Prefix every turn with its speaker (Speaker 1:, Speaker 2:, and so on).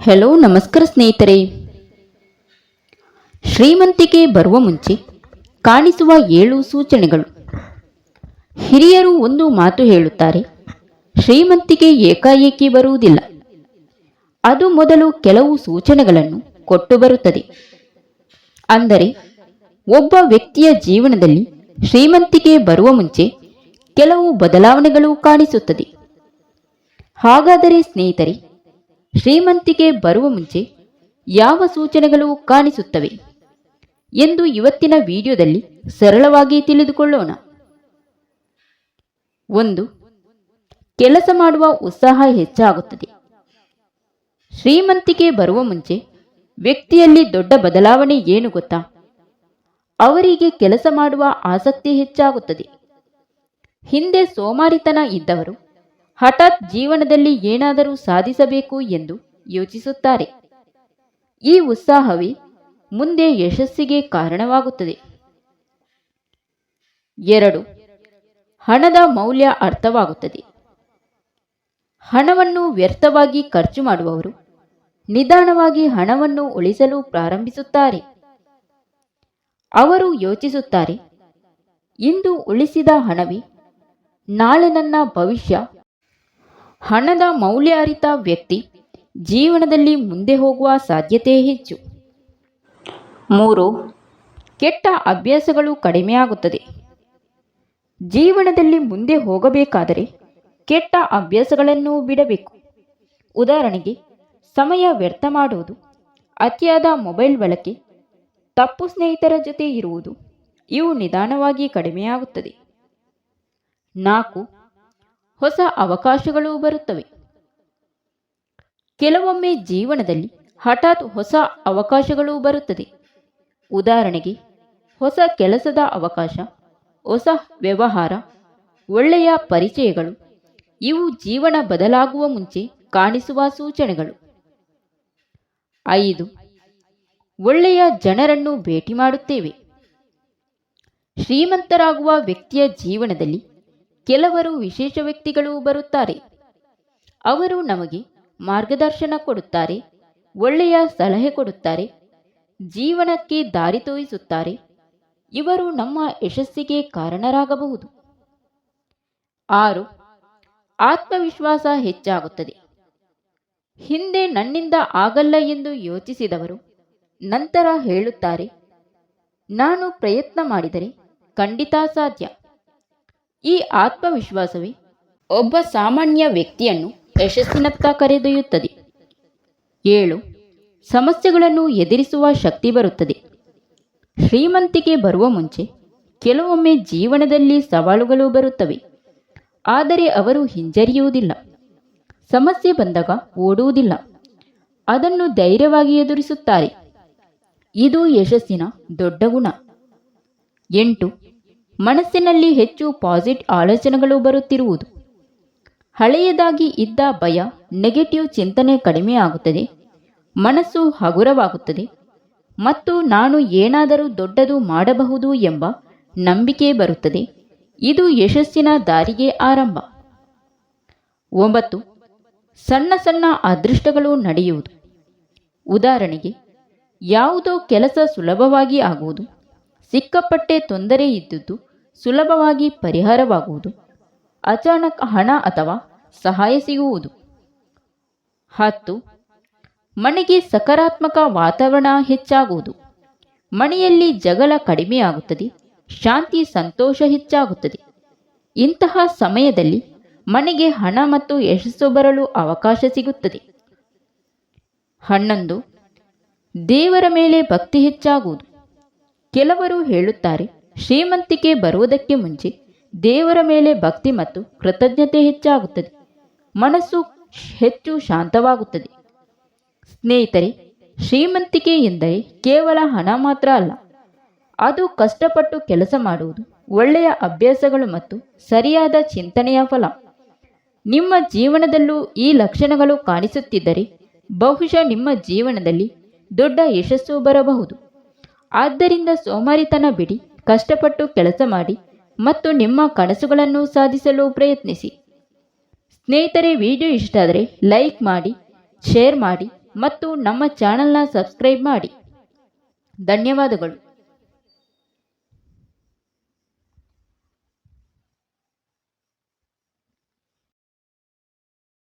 Speaker 1: Hello ನಮಸ್ಕಾರ ಸ್ನೇಹಿತರೆ. ಶ್ರೀಮಂತಿಕೆ ಬರುವ ಮುಂಚೆ ಕಾಣಿಸುವ 7 ಸೂಚನೆಗಳು. ಹಿರಿಯರು ಒಂದು ಮಾತು ಹೇಳುತ್ತಾರೆ, ಶ್ರೀಮಂತಿಕೆ ಏಕಾಏಕಿ ಬರುವುದಿಲ್ಲ, ಅದು ಮೊದಲು ಕೆಲವು ಸೂಚನೆಗಳನ್ನು ಕೊಟ್ಟು ಬರುತ್ತದೆ. ಅಂದರೆ ಒಬ್ಬ ವ್ಯಕ್ತಿಯ ಜೀವನದಲ್ಲಿ ಶ್ರೀಮಂತಿಕೆ ಬರುವ ಮುಂಚೆ ಕೆಲವು ಬದಲಾವಣೆಗಳು ಕಾಣಿಸುತ್ತದೆ. ಹಾಗಾದರೆ ಸ್ನೇಹಿತರೆ, ಶ್ರೀಮಂತಿಕೆ ಬರುವ ಮುಂಚೆ ಯಾವ ಸೂಚನೆಗಳು ಕಾಣಿಸುತ್ತವೆ ಎಂದು ಇವತ್ತಿನ ವಿಡಿಯೋದಲ್ಲಿ ಸರಳವಾಗಿ ತಿಳಿದುಕೊಳ್ಳೋಣ. 1. ಕೆಲಸ ಮಾಡುವ ಉತ್ಸಾಹ ಹೆಚ್ಚಾಗುತ್ತದೆ. ಶ್ರೀಮಂತಿಕೆ ಬರುವ ಮುಂಚೆ ವ್ಯಕ್ತಿಯಲ್ಲಿ ದೊಡ್ಡ ಬದಲಾವಣೆ ಏನು ಗೊತ್ತಾ? ಅವರಿಗೆ ಕೆಲಸ ಮಾಡುವ ಆಸಕ್ತಿ ಹೆಚ್ಚಾಗುತ್ತದೆ. ಹಿಂದೆ ಸೋಮಾರಿತನ ಇದ್ದವರು ಹಠಾತ್ ಜೀವನದಲ್ಲಿ ಏನಾದರೂ ಸಾಧಿಸಬೇಕು ಎಂದು ಯೋಚಿಸುತ್ತಾರೆ. ಈ ಉತ್ಸಾಹವೇ ಮುಂದೆ ಯಶಸ್ಸಿಗೆ ಕಾರಣವಾಗುತ್ತದೆ. 2. ಹಣದ ಮೌಲ್ಯ ಅರ್ಥವಾಗುತ್ತದೆ. ಹಣವನ್ನು ವ್ಯರ್ಥವಾಗಿ ಖರ್ಚು ಮಾಡುವವರು ನಿಧಾನವಾಗಿ ಹಣವನ್ನು ಉಳಿಸಲು ಪ್ರಾರಂಭಿಸುತ್ತಾರೆ. ಅವರು ಯೋಚಿಸುತ್ತಾರೆ, ಇಂದು ಉಳಿಸಿದ ಹಣವೇ ನಾಳೆ ನನ್ನ ಭವಿಷ್ಯ. ಹಣದ ಮೌಲ್ಯ ಅರಿತ ವ್ಯಕ್ತಿ ಜೀವನದಲ್ಲಿ ಮುಂದೆ ಹೋಗುವ ಸಾಧ್ಯತೆ ಹೆಚ್ಚು. 3. ಕೆಟ್ಟ ಅಭ್ಯಾಸಗಳು ಕಡಿಮೆಯಾಗುತ್ತದೆ. ಜೀವನದಲ್ಲಿ ಮುಂದೆ ಹೋಗಬೇಕಾದರೆ ಕೆಟ್ಟ ಅಭ್ಯಾಸಗಳನ್ನು ಬಿಡಬೇಕು. ಉದಾಹರಣೆಗೆ, ಸಮಯ ವ್ಯರ್ಥ ಮಾಡುವುದು, ಅತಿಯಾದ ಮೊಬೈಲ್ ಬಳಕೆ, ತಪ್ಪು ಸ್ನೇಹಿತರ ಜೊತೆ ಇರುವುದು, ಇವು ನಿಧಾನವಾಗಿ ಕಡಿಮೆಯಾಗುತ್ತದೆ. 4. ಹೊಸ ಅವಕಾಶಗಳು ಬರುತ್ತವೆ. ಕೆಲವೊಮ್ಮೆ ಜೀವನದಲ್ಲಿ ಹಠಾತ್ ಹೊಸ ಅವಕಾಶಗಳು ಬರುತ್ತದೆ. ಉದಾಹರಣೆಗೆ, ಹೊಸ ಕೆಲಸದ ಅವಕಾಶ, ಹೊಸ ವ್ಯವಹಾರ, ಒಳ್ಳೆಯ ಪರಿಚಯಗಳು, ಇವು ಜೀವನ ಬದಲಾಗುವ ಮುಂಚೆ ಕಾಣಿಸುವ ಸೂಚನೆಗಳು. 5. ಒಳ್ಳೆಯ ಜನರನ್ನು ಭೇಟಿ ಮಾಡುತ್ತೇವೆ. ಶ್ರೀಮಂತರಾಗುವ ವ್ಯಕ್ತಿಯ ಜೀವನದಲ್ಲಿ ಕೆಲವರು ವಿಶೇಷ ವ್ಯಕ್ತಿಗಳು ಬರುತ್ತಾರೆ. ಅವರು ನಮಗೆ ಮಾರ್ಗದರ್ಶನ ಕೊಡುತ್ತಾರೆ, ಒಳ್ಳೆಯ ಸಲಹೆ ಕೊಡುತ್ತಾರೆ, ಜೀವನಕ್ಕೆ ದಾರಿ ತೋರಿಸುತ್ತಾರೆ. ಇವರು ನಮ್ಮ ಯಶಸ್ಸಿಗೆ ಕಾರಣರಾಗಬಹುದು. 6. ಆತ್ಮವಿಶ್ವಾಸ ಹೆಚ್ಚಾಗುತ್ತದೆ. ಹಿಂದೆ ನನ್ನಿಂದ ಆಗಲ್ಲ ಎಂದು ಯೋಚಿಸಿದವರು ನಂತರ ಹೇಳುತ್ತಾರೆ, ನಾನು ಪ್ರಯತ್ನ ಮಾಡಿದರೆ ಖಂಡಿತ ಸಾಧ್ಯ. ಈ ಆತ್ಮವಿಶ್ವಾಸವೇ ಒಬ್ಬ ಸಾಮಾನ್ಯ ವ್ಯಕ್ತಿಯನ್ನು ಯಶಸ್ಸಿನತ್ತ ಕರೆದೊಯ್ಯುತ್ತದೆ. 7. ಸಮಸ್ಯೆಗಳನ್ನು ಎದುರಿಸುವ ಶಕ್ತಿ ಬರುತ್ತದೆ. ಶ್ರೀಮಂತಿಕೆ ಬರುವ ಮುಂಚೆ ಕೆಲವೊಮ್ಮೆ ಜೀವನದಲ್ಲಿ ಸವಾಲುಗಳು ಬರುತ್ತವೆ, ಆದರೆ ಅವರು ಹಿಂಜರಿಯುವುದಿಲ್ಲ. ಸಮಸ್ಯೆ ಬಂದಾಗ ಓಡುವುದಿಲ್ಲ, ಅದನ್ನು ಧೈರ್ಯವಾಗಿ ಎದುರಿಸುತ್ತಾರೆ. ಇದು ಯಶಸ್ಸಿನ ದೊಡ್ಡ ಗುಣ. 8. ಮನಸ್ಸಿನಲ್ಲಿ ಹೆಚ್ಚು ಪಾಸಿಟಿವ್ ಆಲೋಚನೆಗಳು ಬರುತ್ತಿರುವುದು. ಹಳೆಯದಾಗಿ ಇದ್ದ ಭಯ, ನೆಗೆಟಿವ್ ಚಿಂತನೆ ಕಡಿಮೆಯಾಗುತ್ತದೆ, ಮನಸ್ಸು ಹಗುರವಾಗುತ್ತದೆ ಮತ್ತು ನಾನು ಏನಾದರೂ ದೊಡ್ಡದು ಮಾಡಬಹುದು ಎಂಬ ನಂಬಿಕೆ ಬರುತ್ತದೆ. ಇದು ಯಶಸ್ಸಿನ ದಾರಿಗೆ ಆರಂಭ. 9. ಸಣ್ಣ ಸಣ್ಣ ಅದೃಷ್ಟಗಳು ನಡೆಯುವುದು. ಉದಾಹರಣೆಗೆ, ಯಾವುದೋ ಕೆಲಸ ಸುಲಭವಾಗಿ ಆಗುವುದು, ಸಿಕ್ಕಾಪಟ್ಟೆ ತೊಂದರೆ ಇದ್ದುದು ಸುಲಭವಾಗಿ ಪರಿಹಾರವಾಗುವುದು, ಅಚಾನಕ್ ಹಣ ಅಥವಾ ಸಹಾಯ ಸಿಗುವುದು. 10. ಮನೆಗೆ ಸಕಾರಾತ್ಮಕ ವಾತಾವರಣ ಹೆಚ್ಚಾಗುವುದು. ಮನೆಯಲ್ಲಿ ಜಗಳ ಕಡಿಮೆಯಾಗುತ್ತದೆ, ಶಾಂತಿ ಸಂತೋಷ ಹೆಚ್ಚಾಗುತ್ತದೆ. ಇಂತಹ ಸಮಯದಲ್ಲಿ ಮನೆಗೆ ಹಣ ಮತ್ತು ಯಶಸ್ಸು ಬರಲು ಅವಕಾಶ ಸಿಗುತ್ತದೆ. 11. ದೇವರ ಮೇಲೆ ಭಕ್ತಿ ಹೆಚ್ಚಾಗುವುದು. ಕೆಲವರು ಹೇಳುತ್ತಾರೆ, ಶ್ರೀಮಂತಿಕೆ ಬರುವುದಕ್ಕೆ ಮುಂಚೆ ದೇವರ ಮೇಲೆ ಭಕ್ತಿ ಮತ್ತು ಕೃತಜ್ಞತೆ ಹೆಚ್ಚಾಗುತ್ತದೆ, ಮನಸ್ಸು ಹೆಚ್ಚು ಶಾಂತವಾಗುತ್ತದೆ. ಸ್ನೇಹಿತರೆ, ಶ್ರೀಮಂತಿಕೆ ಎಂದರೆ ಕೇವಲ ಹಣ ಮಾತ್ರ ಅಲ್ಲ, ಅದು ಕಷ್ಟಪಟ್ಟು ಕೆಲಸ ಮಾಡುವುದು, ಒಳ್ಳೆಯ ಅಭ್ಯಾಸಗಳು ಮತ್ತು ಸರಿಯಾದ ಚಿಂತನೆಯ ಫಲ. ನಿಮ್ಮ ಜೀವನದಲ್ಲೂ ಈ ಲಕ್ಷಣಗಳು ಕಾಣಿಸುತ್ತಿದ್ದರೆ ಬಹುಶಃ ನಿಮ್ಮ ಜೀವನದಲ್ಲಿ ದೊಡ್ಡ ಯಶಸ್ಸು ಬರಬಹುದು. ಆದ್ದರಿಂದ ಸೋಮಾರಿತನ ಬಿಡಿ, ಕಷ್ಟಪಟ್ಟು ಕೆಲಸ ಮಾಡಿ ಮತ್ತು ನಿಮ್ಮ ಕನಸುಗಳನ್ನು ಸಾಧಿಸಲು ಪ್ರಯತ್ನಿಸಿ. ಸ್ನೇಹಿತರೆ, ವಿಡಿಯೋ ಇಷ್ಟ ಆದರೆ ಲೈಕ್ ಮಾಡಿ, ಶೇರ್ ಮಾಡಿ ಮತ್ತು ನಮ್ಮ ಚಾನೆಲ್ನ ಸಬ್ಸ್ಕ್ರೈಬ್ ಮಾಡಿ. ಧನ್ಯವಾದಗಳು.